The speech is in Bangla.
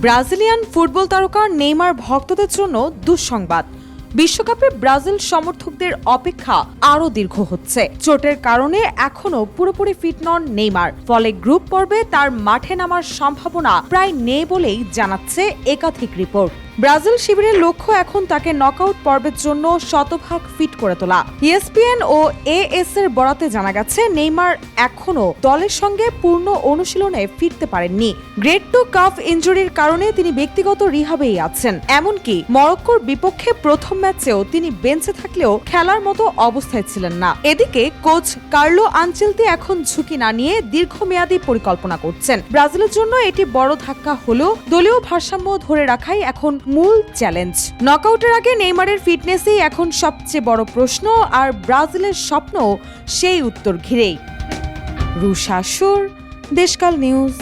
ব্রাজিলিয়ান ফুটবল তারকা নেইমার ভক্তদের জন্য দুঃসংবাদ। বিশ্বকাপে ব্রাজিল সমর্থকদের অপেক্ষা আরও দীর্ঘ হচ্ছে। চোটের কারণে এখনো পুরোপুরি ফিট নন নেইমার, ফলে গ্রুপ পর্বে তার মাঠে নামার সম্ভাবনা প্রায় নেই বলেই জানাচ্ছে একাধিক রিপোর্ট। ব্রাজিল শিবিরের লক্ষ্য এখন তাকে নকআউট পর্বের জন্য শতভাগ ফিট করে তোলা। ESPN ও AS এর বরাতে জানা গেছে, নেইমার এখনো দলের সঙ্গে পূর্ণ অনুশীলনে ফিরতে পারেননি। গ্রেড 2 কাফ ইনজুরির কারণে তিনি ব্যক্তিগত রিহাবেই আছেন। এমনকি মরক্কোর বিপক্ষে প্রথম ম্যাচেও তিনি বেঞ্চে থাকলেও খেলার মতো অবস্থায় ছিলেন না। এদিকে কোচ কার্লো আনচেলতি এখন ঝুঁকি না নিয়ে দীর্ঘমেয়াদী পরিকল্পনা করছেন। ব্রাজিলের জন্য এটি বড় ধাক্কা হলেও দলীয় ভারসাম্য ধরে রাখাই এখন মূল চ্যালেঞ্জ। নকআউটের আগে নেইমারের ফিটনেসই এখন সবচেয়ে বড় প্রশ্ন, আর ব্রাজিলের স্বপ্ন সেই উত্তর ঘিরেই। রুশা সুর, দেশকাল নিউজ।